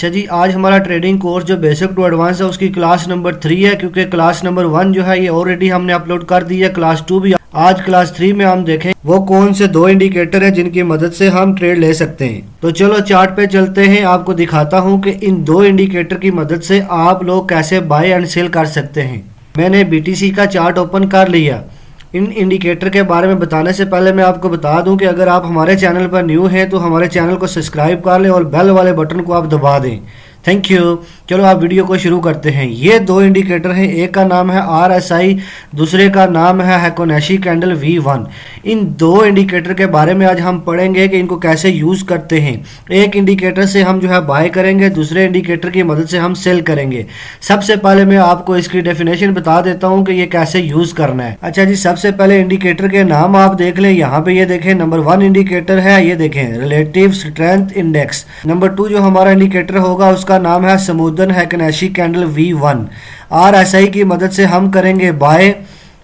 अच्छा जी, आज हमारा ट्रेडिंग कोर्स जो बेसिक टू एडवांस है उसकी क्लास नंबर 3 है, क्योंकि क्लास नंबर 1 जो है ये ऑलरेडी हमने अपलोड कर दी है। क्लास 2 भी आज क्लास 3 में हम देखें वो कौन से दो इंडिकेटर है जिनकी मदद से हम ट्रेड ले सकते हैं। तो चलो चार्ट पे चलते हैं, आपको दिखाता हूँ कि इन दो इंडिकेटर की मदद से आप लोग कैसे बाय एंड सेल कर सकते हैं। मैंने बीटीसी का चार्ट ओपन कर लिया। इन इंडिकेटर के बारे में बताने से पहले मैं आपको बता दूं कि अगर आप हमारे चैनल पर न्यू हैं तो हमारे चैनल को सब्सक्राइब कर लें और बेल वाले बटन को आप दबा दें। Thank you. चलो आप वीडियो को शुरू करते हैं। ये दो इंडिकेटर हैं, एक का नाम है RSI, दूसरे का नाम है हिकोनेशी कैंडल V1। इन दो इंडिकेटर के बारे में आज हम पढ़ेंगे कि इनको कैसे यूज़ करते हैं। एक इंडिकेटर से हम जो है बाय करेंगे, दूसरे इंडिकेटर की मदद से हम सेल करेंगे। सबसे पहले मैं आपको इसकी डेफिनेशन बता देता हूँ कि ये कैसे यूज़ करना है। अच्छा जी, सबसे पहले इंडिकेटर के नाम आप देख लें। यहाँ पे ये देखें, नंबर 1 इंडिकेटर है, ये देखें रिलेटिव स्ट्रेंथ इंडेक्स। नंबर 2 जो हमारा इंडिकेटर होगा उसका नाम है समुद्रन हिकोनेशी कैंडल V1। RSI की मदद से हम करेंगे बाय,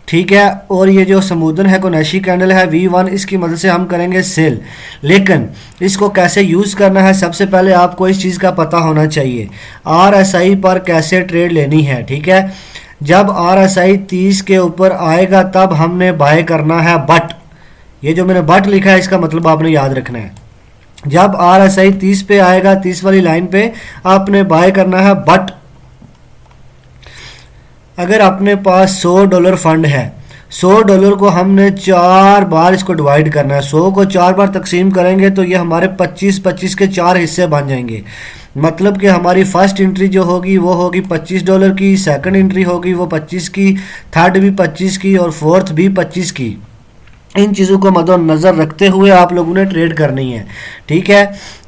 ठीक है, और ये जो समुद्रन हिकोनेशी कैंडल है V1 इसकी मदद से हम करेंगे सेल। लेकिन इसको कैसे यूज़ करना है, सबसे पहले आपको इस चीज़ का पता होना चाहिए RSI पर कैसे ट्रेड लेनी है। ठीक है, जब RSI 30 के ऊपर आएगा तब हमने बाय करना है, बट ये जो मैंने बट लिखा है इसका मतलब आपने याद रखना है। जब RSI 30 पे आएगा, 30 वाली लाइन पे आपने बाय करना है, बट अगर अपने पास $100 फंड है, $100 को हमने 4 बार इसको डिवाइड करना है। 100 को 4 बार तकसीम करेंगे तो ये हमारे 25 के 4 हिस्से बन जाएंगे। मतलब कि हमारी फर्स्ट एंट्री जो होगी वो होगी $25 की, सेकंड एंट्री होगी वो 25 की, थर्ड भी 25 की और फोर्थ भी 25 की। इन चीज़ों को मद्देनज़र रखते हुए आप लोगों ने ट्रेड करनी है। ठीक है,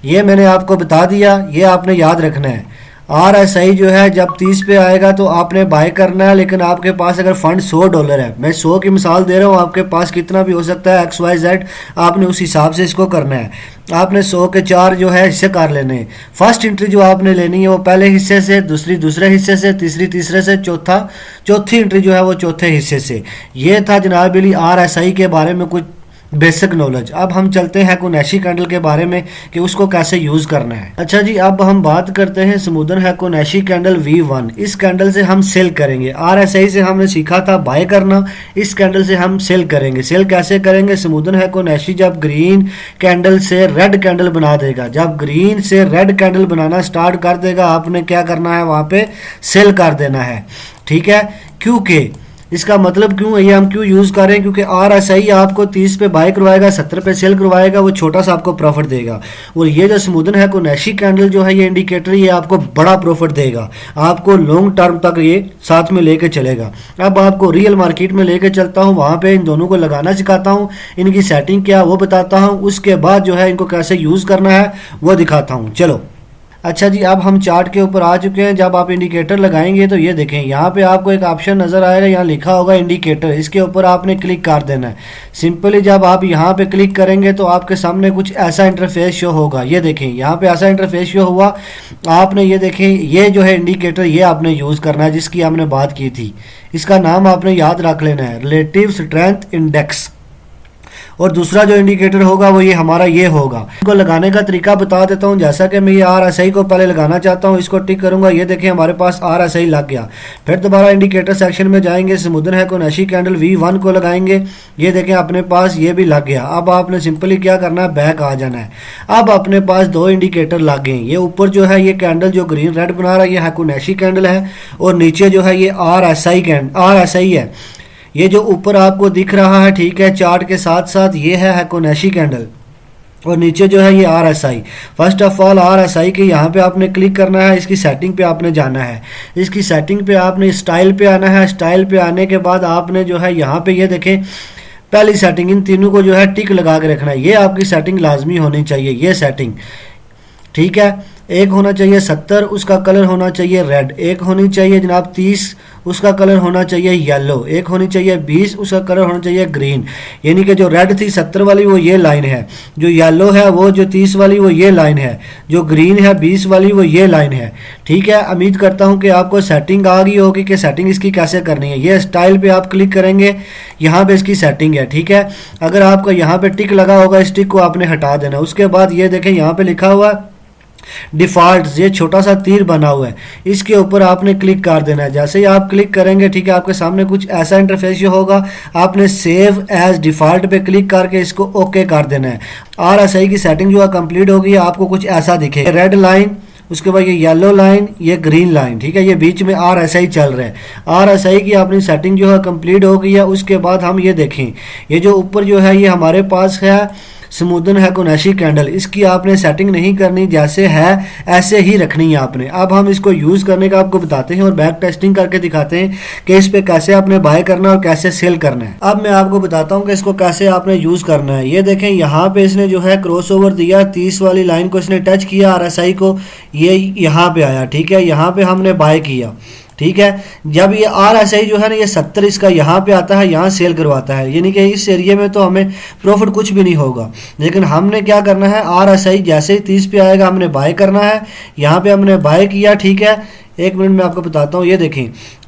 ये मैंने आपको बता दिया, ये आपने याद रखना है। RSI जो है जब 30 पे आएगा तो आपने बाय करना है, लेकिन आपके पास अगर फंड $100 है, मैं 100 की मिसाल दे रहा हूँ, आपके पास कितना भी हो सकता है XYZ, आपने उस हिसाब से इसको करना है। आपने 100 के 4 जो है हिस्से कर लेने हैं। फर्स्ट एंट्री जो आपने लेनी है वो पहले हिस्से से, दूसरी दूसरे हिस्से से, तीसरी तीसरे से, चौथी एंट्री जो है वो चौथे हिस्से से। ये था जनाब अली RSI के बारे में कुछ बेसिक नॉलेज। अब हम चलते हैं हिकोनेशी कैंडल के बारे में कि उसको कैसे यूज़ करना है। अच्छा जी, अब हम बात करते हैं समुद्रन हिकोनेशी कैंडल V1। इस कैंडल से हम सेल करेंगे। RSI से हमने सीखा था बाय करना, इस कैंडल से हम सेल करेंगे। सेल कैसे करेंगे? समुद्रन हिकोनेशी जब ग्रीन कैंडल से रेड कैंडल बना देगा, जब ग्रीन से रेड कैंडल बनाना स्टार्ट कर देगा, आपने क्या करना है, वहाँ पे सेल कर देना है। ठीक है, क्योंकि इसका मतलब क्यों है, ये हम क्यों यूज़ कर रहे हैं, क्योंकि RSI आपको 30 पे बाय करवाएगा, 70 पे सेल करवाएगा, वो छोटा सा आपको प्रॉफिट देगा। और ये जो समुद्रन हिकोनेशी कैंडल जो है, ये इंडिकेटर, ये आपको बड़ा प्रॉफिट देगा, आपको लॉन्ग टर्म तक ये साथ में लेके चलेगा। अब आपको रियल मार्केट में लेके चलता हूँ, वहाँ पे इन दोनों को लगाना सिखाता हूँ, इनकी सेटिंग क्या वो बताता हूँ, उसके बाद जो है इनको कैसे यूज़ करना है वो दिखाता हूँ। चलो अच्छा जी, अब हम चार्ट के ऊपर आ चुके हैं। जब आप इंडिकेटर लगाएंगे तो ये देखें, यहाँ पे आपको एक ऑप्शन नज़र आएगा, यहाँ लिखा होगा इंडिकेटर, इसके ऊपर आपने क्लिक कर देना है। सिंपली जब आप यहाँ पे क्लिक करेंगे तो आपके सामने कुछ ऐसा इंटरफेस शो होगा। ये देखें, यहाँ पे ऐसा इंटरफेस शो हुआ। आपने ये देखें, ये जो है इंडिकेटर, ये आपने यूज़ करना है जिसकी हमने बात की थी। इसका नाम आपने याद रख लेना है, रिलेटिव स्ट्रेंथ इंडेक्स। और दूसरा जो इंडिकेटर होगा वो ये हमारा ये होगा। इनको लगाने का तरीका बता देता हूँ। जैसा कि मैं ये RSI को पहले लगाना चाहता हूँ, इसको टिक करूंगा, ये देखें हमारे पास RSI लग गया। फिर दोबारा इंडिकेटर सेक्शन में जाएंगे, समुद्रन हिकोनेशी कैंडल V1 को लगाएंगे, ये देखें अपने पास ये भी लग गया। अब आपने सिंपली क्या करना है, बैक आ जाना है। अब अपने पास दो इंडिकेटर लग गए। ये ऊपर जो है ये कैंडल जो ग्रीन रेड बना रहा है, ये हिकोनेशी कैंडल है, और नीचे जो है ये RSI है। ये जो ऊपर आपको दिख रहा है, ठीक है, चार्ट के साथ साथ ये है हिकोनेशी कैंडल, और नीचे जो है ये RSI। First of all RSI के यहाँ पे आपने क्लिक करना है, इसकी सेटिंग पे आपने जाना है। इसकी सेटिंग पे आपने स्टाइल पे आना है। स्टाइल पे आने के बाद आपने जो है यहाँ पे ये देखें, पहली सेटिंग, इन तीनों को जो है टिक लगा के रखना है। ये आपकी सेटिंग लाजमी होनी चाहिए, ये सेटिंग, ठीक है। एक होना चाहिए 70, उसका कलर होना चाहिए रेड। एक होनी चाहिए जनाब 30, उसका कलर होना चाहिए येलो। एक होनी चाहिए 20, उसका कलर होना चाहिए ग्रीन। यानी कि जो रेड थी 70 वाली वो ये लाइन है, जो येलो है वो जो 30 वाली वो ये लाइन है, जो ग्रीन है 20 वाली वो ये लाइन है। ठीक है, उम्मीद करता हूँ कि आपको सेटिंग आ गई होगी कि सेटिंग इसकी कैसे करनी है। ये स्टाइल पे आप क्लिक करेंगे, यहाँ पे इसकी सेटिंग है। ठीक है, अगर आपको यहाँ पे टिक लगा होगा, इस टिक को आपने हटा देना। उसके बाद ये देखें यहाँ पे लिखा हुआ डिफ़ॉल्ट ये छोटा सा तीर बना हुआ है, इसके ऊपर आपने क्लिक कर देना है। जैसे ही आप क्लिक करेंगे, ठीक है, आपके सामने कुछ ऐसा इंटरफेस होगा। आपने सेव एज डिफ़ॉल्ट पे क्लिक करके इसको ओके कर देना है। RSI की सेटिंग जो है कंप्लीट होगी, आपको कुछ ऐसा दिखेगा, रेड लाइन, उसके बाद ये येलो लाइन, ये ग्रीन लाइन, ठीक है, ये बीच में RSI चल रहा है। RSI की अपनी सेटिंग जो है कंप्लीट हो गई है। उसके बाद हम ये देखें, ये जो ऊपर जो है ये हमारे पास है स्मूदन हैकोनैशी कैंडल, इसकी आपने सेटिंग नहीं करनी, जैसे है ऐसे ही रखनी है आपने। अब हम इसको यूज़ करने का आपको बताते हैं और बैक टेस्टिंग करके दिखाते हैं कि इस पे कैसे आपने बाय करना है और कैसे सेल करना है। अब मैं आपको बताता हूँ कि इसको कैसे आपने यूज़ करना है। ये देखें, यहाँ पे इसने जो है क्रॉस ओवर दिया, 30 वाली लाइन को इसने टच किया, RSI को, ये यहाँ पे आया, ठीक है, यहाँ पे हमने बाय किया, ठीक है। जब ये RSI जो है ना, ये 70 इसका यहाँ पे आता है, यहाँ सेल करवाता है, यानी कि इस एरिया में तो हमें प्रॉफिट कुछ भी नहीं होगा। लेकिन हमने क्या करना है, RSI जैसे ही 30 पे आएगा हमने बाय करना है। यहाँ पे हमने बाय किया, ठीक है, एक मिनट में आपको बताता हूँ। ये देखें,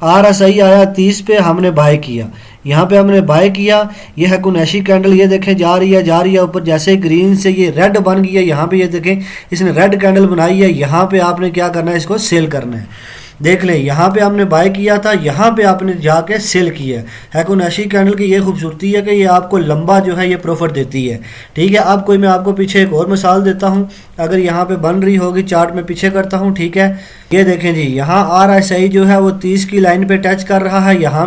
RSI आया 30 पे, हमने बाय किया, यहाँ पे हमने बाय किया। ये हैकोनैशी कैंडल, ये देखें जा रही है ऊपर, जैसे ग्रीन से ये रेड बन गई है। यहाँ पे ये देखें, इसने रेड कैंडल बनाई है। यहाँ पे आपने क्या करना है, इसको सेल करना है। देख लें, यहाँ पे हमने बाय किया था, यहाँ पे आपने जाके सेल किया है। हैकोनैशी कैंडल की ये खूबसूरती है कि ये आपको लंबा जो है ये प्रॉफिट देती है, ठीक है। अब कोई मैं आपको पीछे एक और मिसाल देता हूँ, अगर यहाँ पे बन रही होगी, चार्ट में पीछे करता हूँ, ठीक है। ये देखें जी, यहाँ RSI जो है वो 30 की लाइन पे टच कर रहा है। यहाँ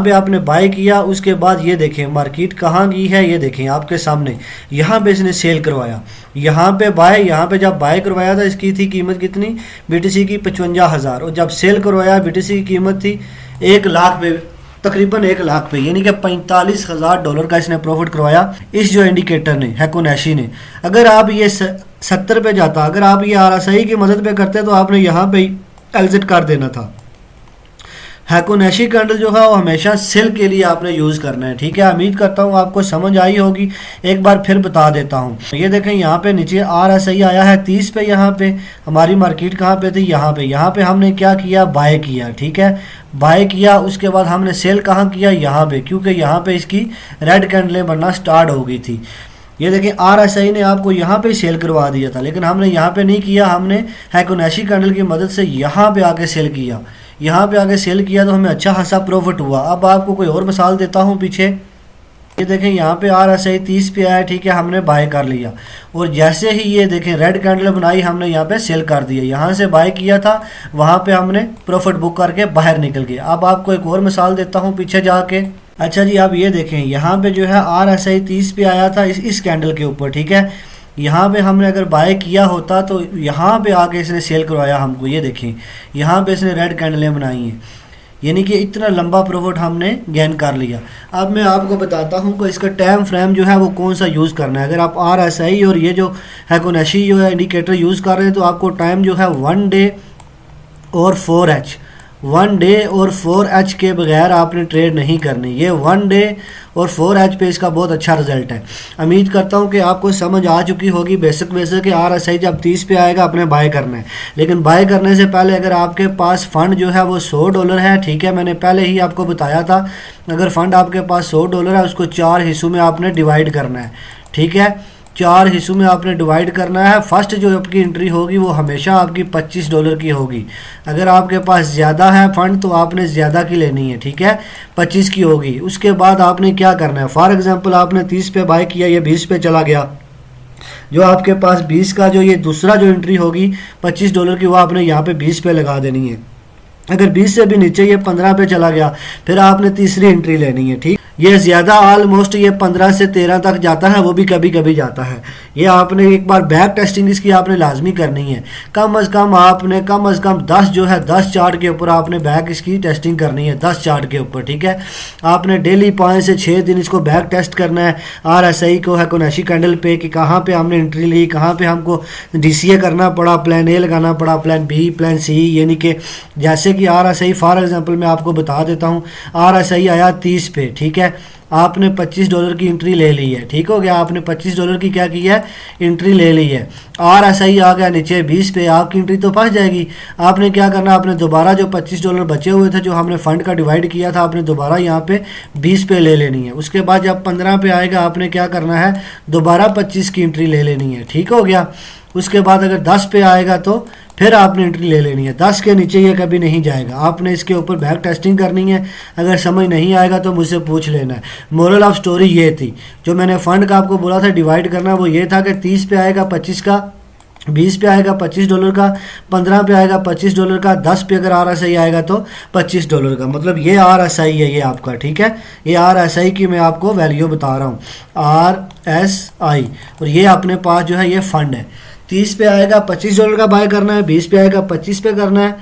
पे आपने बाय किया, उसके बाद ये देखें मार्केट कहाँ गई है, ये देखें आपके सामने, यहाँ पे इसने सेल करवाया। यहाँ पे बाय, यहाँ पे जब बाय करवाया था इसकी थी कीमत कितनी, BTC की 55,000, और जब सेल करवाया BTC की कीमत थी 1 लाख पे, तकरीबन 1 लाख पे, यानी कि $45,000 का इसने प्रॉफिट करवाया इस जो इंडिकेटर ने, हैकोनैशी ने। अगर आप ये 70 पे जाता, अगर आप ये RSI की मदद पे करते तो आपने यहाँ पे एग्जिट कर देना था। हैकोनैशी कैंडल जो है वो हमेशा सेल के लिए आपने यूज़ करना है, ठीक है। उम्मीद करता हूँ आपको समझ आई होगी, एक बार फिर बता देता हूँ। ये देखें, यहाँ पे नीचे RSI आया है 30 पे, यहाँ पे हमारी मार्केट कहाँ पे थी, यहाँ पे हमने क्या किया, बाय किया, ठीक है, बाय किया। उसके बाद हमने सेल कहाँ किया, यहाँ पे, क्योंकि यहाँ पे इसकी रेड कैंडलें बनना स्टार्ट हो गई थी। ये देखें, RSI ने आपको यहाँ पे सेल करवा दिया था, लेकिन हमने यहाँ पे नहीं किया, हमने हैकोनैशी कैंडल की मदद से यहाँ पे आके सेल किया। यहाँ पे आगे सेल किया तो हमें अच्छा खासा प्रॉफिट हुआ। अब आपको कोई और मिसाल देता हूँ पीछे। ये देखें, यहाँ पे RSI 30 पे आया, ठीक है, हमने बाय कर लिया, और जैसे ही ये देखें रेड कैंडल बनाई, हमने यहाँ पे सेल कर दिया। यहाँ से बाय किया था, वहाँ पे हमने प्रॉफिट बुक करके बाहर निकल गए। अब आपको एक और मिसाल देता हूँ पीछे जाके। अच्छा जी, अब ये देखें, यहाँ पे जो है RSI 30 पे आया था इस कैंडल के ऊपर, ठीक है। यहाँ पे हमने अगर बाय किया होता तो यहाँ पे आके इसने सेल करवाया हमको। ये देखें, यहाँ पे इसने रेड कैंडलें बनाई हैं, यानी कि इतना लंबा प्रॉफिट हमने गेन कर लिया। अब मैं आपको बताता हूँ कि इसका टाइम फ्रेम जो है वो कौन सा यूज़ करना है। अगर आप RSI और ये जो हैकोनैशी जो है इंडिकेटर यूज़ कर रहे हैं, तो आपको टाइम जो है 1 डे और 4H, 1 डे और 4H के बगैर आपने ट्रेड नहीं करनी। ये 1 डे और 4H पे इसका बहुत अच्छा रिजल्ट है। उम्मीद करता हूँ कि आपको समझ आ चुकी होगी बेसिक कि RSI जब 30 पे आएगा आपने बाय करना है। लेकिन बाय करने से पहले अगर आपके पास फ़ंड जो है वो $100 है, ठीक है, मैंने पहले ही आपको बताया था, अगर फ़ंड आपके पास $100 है, उसको 4 हिस्सों में आपने डिवाइड करना है, ठीक है, 4 हिस्सों में आपने डिवाइड करना है। फर्स्ट जो आपकी एंट्री होगी वो हमेशा आपकी $25 की होगी। अगर आपके पास ज़्यादा है फंड तो आपने ज़्यादा की लेनी है, ठीक है, 25 की होगी। उसके बाद आपने क्या करना है, फॉर एग्जांपल आपने 30 पे बाय किया, ये 20 पे चला गया, जो आपके पास 20 का जो ये दूसरा जो एंट्री होगी $25 की, वो आपने यहाँ पे 20 पे लगा देनी है। अगर 20 से भी नीचे ये 15 पे चला गया, फिर आपने तीसरी एंट्री लेनी है, ठीक। ये ज़्यादा ऑलमोस्ट ये 15 से 13 तक जाता है, वो भी कभी कभी जाता है। ये आपने एक बार बैक टेस्टिंग इसकी आपने लाजमी करनी है। कम अज़ कम आपने कम अज़ कम 10 जो है 10 चार्ट के ऊपर आपने बैक इसकी टेस्टिंग करनी है, 10 चार्ट के ऊपर, ठीक है। आपने डेली 5 से 6 दिन इसको बैक टेस्ट करना है RSI को, हैकोनैशी कैंडल पे, कि कहाँ पे हमने एंट्री ली, कहाँ पे हमको DCA करना पड़ा, प्लान A लगाना पड़ा, प्लान B, प्लान C, यानी कि जैसे कि RSI फॉर एग्जांपल मैं आपको बता देता हूँ, RSI आया 30 पे, ठीक है, आपने $25 की एंट्री ले ली है, ठीक हो गया, आपने $25 की क्या की है, एंट्री ले ली है। RSI आ गया नीचे 20 पे, आपकी एंट्री तो फंस जाएगी। आपने क्या करना, आपने दोबारा जो $25 बचे हुए थे, जो हमने फ़ंड का डिवाइड किया था, आपने दोबारा यहाँ पे 20 पे ले लेनी है। उसके बाद जब 15 पे आएगा, आपने क्या करना है, दोबारा 25 की एंट्री ले लेनी है, ठीक हो गया। उसके बाद अगर 10 पे आएगा तो फिर आपने एंट्री ले लेनी है। 10 के नीचे ये कभी नहीं जाएगा। आपने इसके ऊपर बैक टेस्टिंग करनी है। अगर समझ नहीं आएगा तो मुझसे पूछ लेना है। मोरल ऑफ स्टोरी ये थी, जो मैंने फ़ंड का आपको बोला था डिवाइड करना, वो ये था कि 30 पे आएगा 25 का, 20 पे आएगा $25 का, 15 पे आएगा $25 का, 10 पे अगर RSI आएगा तो $25 का। मतलब ये RSI है ये आपका, ठीक है। ये RSI की मैं आपको वैल्यू बता रहा हूँ, RSI। और ये अपने पास जो है ये फ़ंड है। 30 पे आएगा $25 का बाय करना है, 20 पे आएगा 25 पे करना है,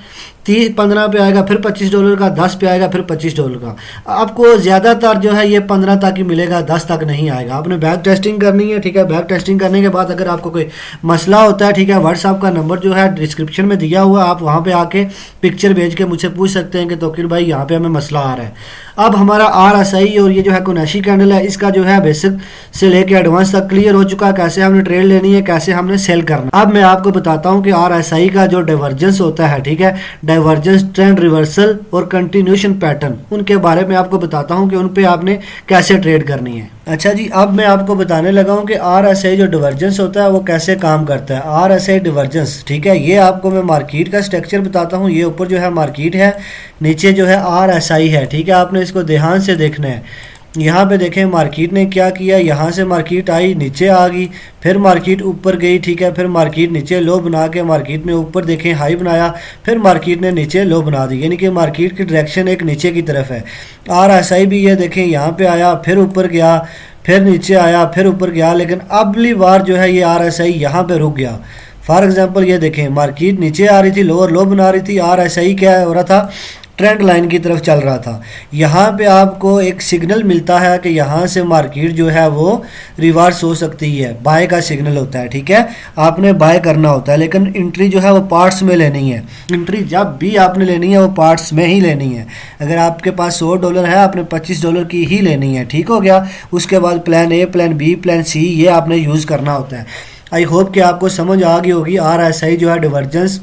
15 पे आएगा फिर $25 का, 10 पे आएगा फिर $25 का। आपको ज़्यादातर जो है ये 15 तक ही मिलेगा, 10 तक नहीं आएगा। आपने बैक टेस्टिंग करनी है, ठीक है। बैक टेस्टिंग करने के बाद अगर आपको कोई मसला होता है, ठीक है, व्हाट्सएप का नंबर जो है डिस्क्रिप्शन में दिया हुआ, आप वहाँ पे आके पिक्चर भेज के मुझसे पूछ सकते हैं कि तोकीर भाई यहाँ पे हमें मसला आ रहा है। अब हमारा RSI और ये जो है कोनाशी कैंडल है, इसका जो है बेसिक से लेके एडवांस तक क्लियर हो चुका है, कैसे हमने ट्रेड लेनी है, कैसे हमने सेल करना। अब मैं आपको बताता हूँ कि RSI का जो डाइवर्जेंस होता है, ठीक है, डाइवर्जेंस, ट्रेंड रिवर्सल और कंटिन्यूएशन पैटर्न, उनके बारे में आपको बताता हूँ कि उन पे आपने कैसे ट्रेड करनी है। अच्छा जी, अब मैं आपको बताने लगा हूँ कि RSI जो डिवर्जेंस होता है वो कैसे काम करता है। RSI डिवर्जेंस, ठीक है, ये आपको मैं मार्केट का स्ट्रक्चर बताता हूँ। ये ऊपर जो है मार्केट है, नीचे जो है RSI है, ठीक है। आपने इसको ध्यान से देखना है। यहाँ पे देखें मार्केट ने क्या किया, यहाँ से मार्केट आई, नीचे आ गई, फिर मार्केट ऊपर गई, ठीक है, फिर मार्केट नीचे लो बना के मार्केट ने ऊपर देखें हाई बनाया, फिर मार्केट ने नीचे लो बना दी, यानी कि मार्केट की डायरेक्शन एक नीचे की तरफ है। RSI भी ये देखें यहाँ पे आया, फिर ऊपर गया, फिर नीचे आया, फिर ऊपर गया, लेकिन अगली बार जो है ये RSI यहाँ पे रुक गया। फॉर एग्जांपल ये देखें मार्केट नीचे आ रही थी, लोअर लो बना रही थी, RSI क्या हो रहा था, ट्रेंड लाइन की तरफ चल रहा था। यहाँ पे आपको एक सिग्नल मिलता है कि यहाँ से मार्केट जो है वो रिवर्स हो सकती है, बाय का सिग्नल होता है, ठीक है। आपने बाय करना होता है, लेकिन एंट्री जो है वो पार्ट्स में लेनी है। एंट्री जब भी आपने लेनी है वो पार्ट्स में ही लेनी है। अगर आपके पास $100 है, आपने $25 की ही लेनी है, ठीक हो गया। उसके बाद plan A, plan B, plan C ये आपने यूज़ करना होता है। आई होप कि आपको समझ आ गई होगी RSI जो है डिवर्जेंस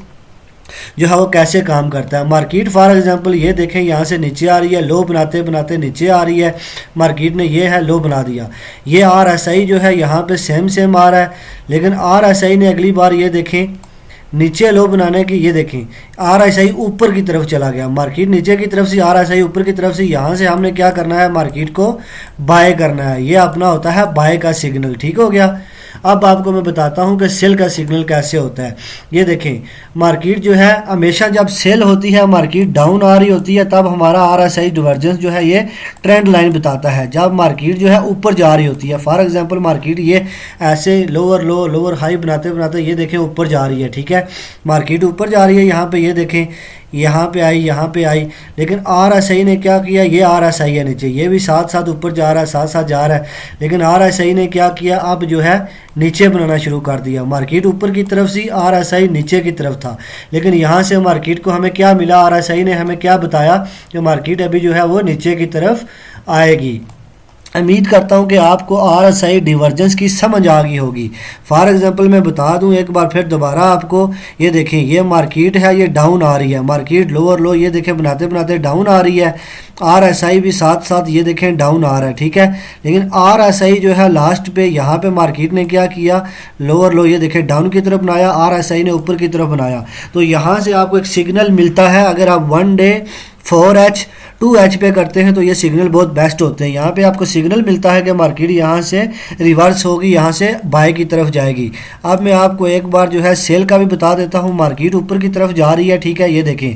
जो है वो कैसे काम करता है। मार्केट फॉर एग्जांपल ये देखें यहाँ से नीचे आ रही है, लो बनाते बनाते नीचे आ रही है, मार्केट ने ये है लो बना दिया। ये RSI जो है यहाँ पे सेम आ रहा है, लेकिन RSI ने अगली बार ये देखें नीचे लो बनाने की, ये देखें RSI ऊपर की तरफ चला गया, मार्केट नीचे की तरफ से, RSI ऊपर की तरफ से। यहाँ से हमने क्या करना है, मार्केट को बाय करना है। ये अपना होता है बाय का सिग्नल, ठीक हो गया। अब आपको मैं बताता हूं कि सेल का सिग्नल कैसे होता है। ये देखें मार्केट जो है हमेशा जब सेल होती है, मार्केट डाउन आ रही होती है, तब हमारा RSI डिवर्जेंस जो है ये ट्रेंड लाइन बताता है। जब मार्केट जो है ऊपर जा रही होती है, फॉर एग्जांपल मार्केट ये ऐसे लोअर लो लोअर हाई बनाते बनाते ये देखें ऊपर जा रही है, ठीक है, मार्केट ऊपर जा रही है। यहाँ पे ये देखें यहाँ पे आई, यहाँ पे आई, लेकिन RSI ने क्या किया, ये RSI है नीचे, ये भी साथ साथ ऊपर जा रहा है, साथ साथ जा रहा है, लेकिन RSI ने क्या किया, अब जो है नीचे बनाना शुरू कर दिया। मार्केट ऊपर की तरफ से, RSI नीचे की तरफ था, लेकिन यहाँ से मार्केट को हमें क्या मिला, RSI ने हमें क्या बताया कि मार्केट अभी जो है वो नीचे की तरफ आएगी। उम्मीद करता हूं कि आपको RSI डिवर्जेंस की समझ आ गई होगी। फॉर एग्जांपल मैं बता दूं एक बार फिर दोबारा आपको, ये देखें ये मार्केट है, ये डाउन आ रही है, मार्केट लोअर लो ये देखें बनाते बनाते डाउन आ रही है, RSI भी साथ साथ ये देखें डाउन आ रहा है, ठीक है। लेकिन RSI जो है लास्ट पे यहाँ पे मार्केट ने क्या किया, लोअर लो ये देखें डाउन की तरफ बनाया, RSI ने ऊपर की तरफ बनाया। तो यहाँ से आपको एक सिग्नल मिलता है। अगर आप 1 डे 4H 2H पे करते हैं तो ये सिग्नल बहुत बेस्ट होते हैं। यहाँ पे आपको सिग्नल मिलता है कि मार्केट यहाँ से रिवर्स होगी, यहाँ से बाय की तरफ जाएगी। अब मैं आपको एक बार जो है सेल का भी बता देता हूँ। मार्केट ऊपर की तरफ जा रही है, ठीक है, ये देखें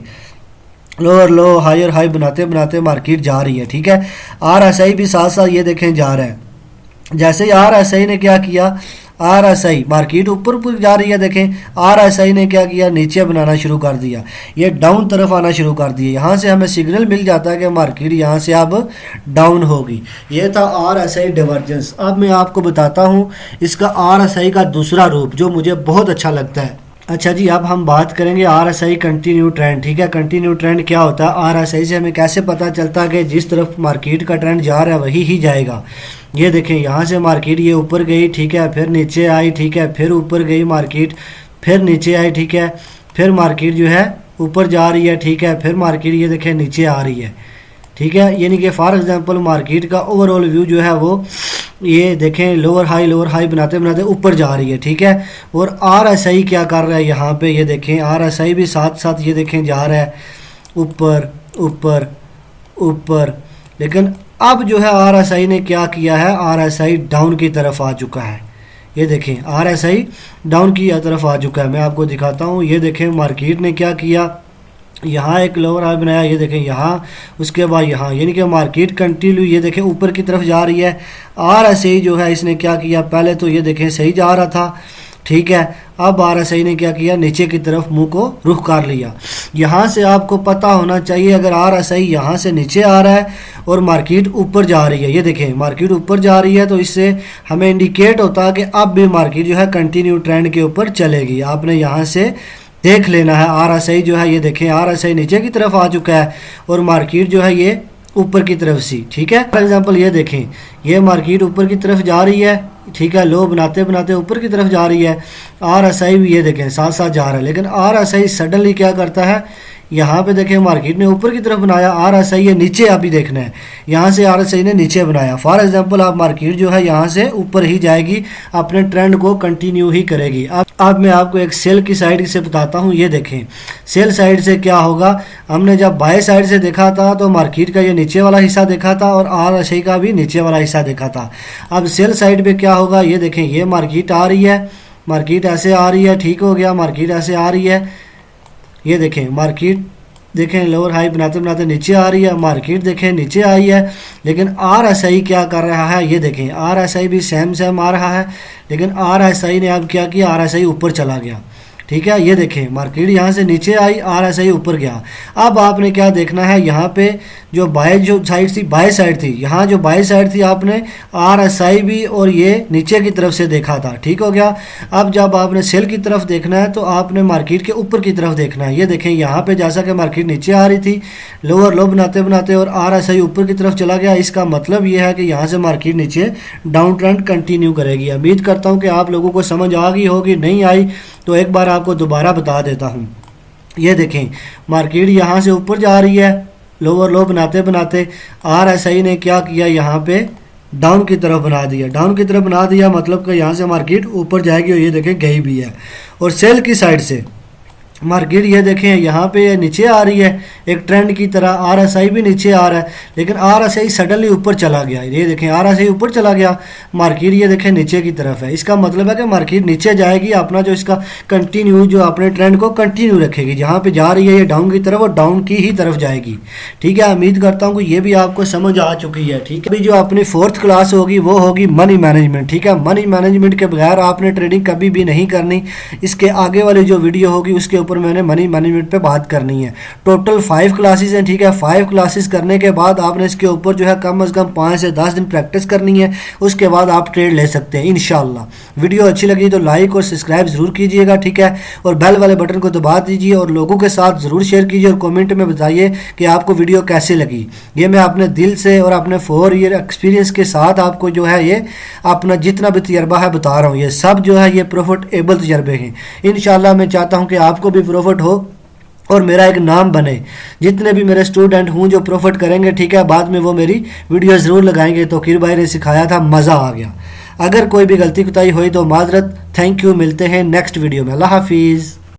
लोअर लो हायर हाई बनाते बनाते मार्केट जा रही है, ठीक है। RSI भी साथ साथ ये देखें जा रहा है। जैसे ही RSI ने क्या किया, RSI मार्केट ऊपर ऊपर जा रही है, देखें RSI ने क्या किया, नीचे बनाना शुरू कर दिया, ये डाउन तरफ आना शुरू कर दिया। यहाँ से हमें सिग्नल मिल जाता है कि मार्केट यहाँ से अब डाउन होगी। ये था RSI डिवर्जेंस। अब मैं आपको बताता हूँ इसका RSI का दूसरा रूप जो मुझे बहुत अच्छा लगता है। अच्छा जी, अब हम बात करेंगे RSI कंटिन्यू ट्रेंड, ठीक है। कंटिन्यू ट्रेंड क्या होता है, RSI से हमें कैसे पता चलता है कि जिस तरफ मार्केट का ट्रेंड जा रहा है वही ही जाएगा। ये देखें यहाँ से मार्केट ये ऊपर गई, ठीक है, फिर नीचे आई, ठीक है, फिर ऊपर गई मार्केट, फिर नीचे आई, ठीक है, फिर मार्केट जो है ऊपर जा रही है, ठीक है, फिर मार्केट ये देखें नीचे आ रही है, ठीक है। यानी कि फॉर एग्जांपल मार्केट का ओवरऑल व्यू जो है वो ये देखें लोअर हाई बनाते बनाते ऊपर जा रही है, ठीक है। और RSI क्या कर रहा है यहाँ पे, ये देखें RSI भी साथ साथ ये देखें जा रहा है ऊपर ऊपर ऊपर। लेकिन अब जो है RSI ने क्या किया है, RSI डाउन की तरफ आ चुका है। ये देखें RSI डाउन की तरफ आ चुका है। मैं आपको दिखाता हूँ, ये देखें मार्केट ने क्या किया, यहाँ एक लोअर हाई बनाया, ये देखें यहाँ, उसके बाद यहाँ, यानी कि मार्केट कंटिन्यू ये देखें ऊपर की तरफ जा रही है। RSI जो है इसने क्या किया, पहले तो ये देखें सही जा रहा था, ठीक है। अब RSI ने क्या किया, नीचे की तरफ मुंह को रुख कर लिया। यहाँ से आपको पता होना चाहिए, अगर RSI यहाँ से नीचे आ रहा है और मार्केट ऊपर जा रही है, ये देखें मार्केट ऊपर जा रही है, तो इससे हमें इंडिकेट होता है कि अब भी मार्केट जो है कंटिन्यू ट्रेंड के ऊपर चलेगी। आपने यहाँ से देख लेना है। RSI जो है ये देखें RSI नीचे की तरफ आ चुका है और मार्केट जो है ये ऊपर की तरफ सी, ठीक है। फॉर एग्जांपल ये देखें, ये मार्केट ऊपर की तरफ जा रही है, ठीक है, लो बनाते बनाते ऊपर की तरफ जा रही है। RSI भी ये देखें साथ साथ जा रहा है, लेकिन RSI सडनली क्या करता है, यहाँ पे देखें मार्केट ने ऊपर की तरफ बनाया, RSI ये नीचे अभी देखना है, यहाँ से RSI ने नीचे बनाया। फॉर एग्जांपल आप मार्केट जो है यहाँ से ऊपर ही जाएगी, अपने ट्रेंड को कंटिन्यू ही करेगी। अब मैं आपको एक सेल की साइड से बताता हूँ। ये देखें सेल साइड से क्या होगा, हमने जब बाय साइड से देखा था तो मार्केट का ये नीचे वाला हिस्सा देखा था और RSI का भी नीचे वाला हिस्सा देखा था। अब सेल साइड पे क्या होगा, ये देखें ये मार्केट आ रही है, मार्केट ऐसे आ रही है, ठीक हो गया, मार्केट ऐसे आ रही है, ये देखें मार्केट देखें लोअर हाई बनाते बनाते नीचे आ रही है, मार्केट देखें नीचे आई है। लेकिन RSI क्या कर रहा है, ये देखें RSI भी सेम आ रहा है, लेकिन RSI ने अब क्या किया, RSI ऊपर चला गया, ठीक है। ये देखें मार्केट यहाँ से नीचे आई, RSI ऊपर गया। अब आपने क्या देखना है, यहाँ पे जो बाय जो साइड थी, बाय साइड थी, यहाँ जो बाय साइड थी आपने RSI भी और ये नीचे की तरफ से देखा था, ठीक हो गया। अब जब आपने सेल की तरफ देखना है तो आपने मार्केट के ऊपर की तरफ देखना है। ये देखें यहाँ पे जैसा कि मार्केट नीचे आ रही थी, लोअर लो बनाते बनाते और RSI ऊपर की तरफ चला गया। इसका मतलब ये है कि यहाँ से मार्केट नीचे डाउन ट्रेंड कंटिन्यू करेगी। उम्मीद करता हूँ कि आप लोगों को समझ आ गई होगी, नहीं आई तो एक बार आपको दोबारा बता देता हूँ। ये देखें मार्केट यहाँ से ऊपर जा रही है, लोअर लो बनाते बनाते RSI ने क्या किया, यहाँ पे डाउन की तरफ बना दिया, डाउन की तरफ बना दिया, मतलब कि यहाँ से मार्केट ऊपर जाएगी और ये देखें गई भी है। और सेल की साइड से मार्केट ये देखें यहाँ पे नीचे आ रही है एक ट्रेंड की तरह, RSI भी नीचे आ रहा है, लेकिन RSI सडनली ऊपर चला गया। ये देखें RSI ऊपर चला गया, मार्केट ये देखें नीचे की तरफ है। इसका मतलब है कि मार्केट नीचे जाएगी, अपना जो इसका कंटिन्यू जो अपने ट्रेंड को कंटिन्यू रखेगी। जहाँ पे जा रही है ये डाउन की तरफ और डाउन की ही तरफ जाएगी, ठीक है। उम्मीद करता हूँ कि ये भी आपको समझ आ चुकी है, ठीक है। अभी जो अपनी 4th क्लास होगी वो होगी मनी मैनेजमेंट, ठीक है। मनी मैनेजमेंट के बगैर आपने ट्रेडिंग कभी भी नहीं करनी। इसके आगे वाली जो वीडियो होगी उसके ऊपर मैंने मनी मैनेजमेंट पे बात करनी है। टोटल 5 क्लासेस हैं, ठीक है। 5 क्लासेस करने के बाद आपने इसके ऊपर जो है कम से कम 5 से 10 दिन प्रैक्टिस करनी है, उसके बाद आप ट्रेड ले सकते हैं इंशाल्लाह। वीडियो अच्छी लगी तो लाइक और सब्सक्राइब जरूर कीजिएगा, ठीक है। और बेल वाले बटन को दबा दीजिए और लोगों के साथ ज़रूर शेयर कीजिए और कमेंट में बताइए कि आपको वीडियो कैसे लगी। ये मैं अपने दिल से और अपने 4 ईयर एक्सपीरियंस के साथ आपको जो है ये अपना जितना भी तजर्बा है बता रहा हूँ। ये सब जो है ये प्रॉफिटेबल तजर्बे हैं। इंशाल्लाह मैं चाहता हूँ कि आपको भी प्रॉफिट हो और मेरा एक नाम बने। जितने भी मेरे स्टूडेंट हूँ जो प्रॉफिट करेंगे, ठीक है, बाद में वो मेरी वीडियो ज़रूर लगाएंगे। तौकीर भाई ने सिखाया था, मज़ा आ गया। अगर कोई भी गलती कुताही हुई तो माजरत, थैंक यू। मिलते हैं नेक्स्ट वीडियो में। अल्लाह हाफिज़।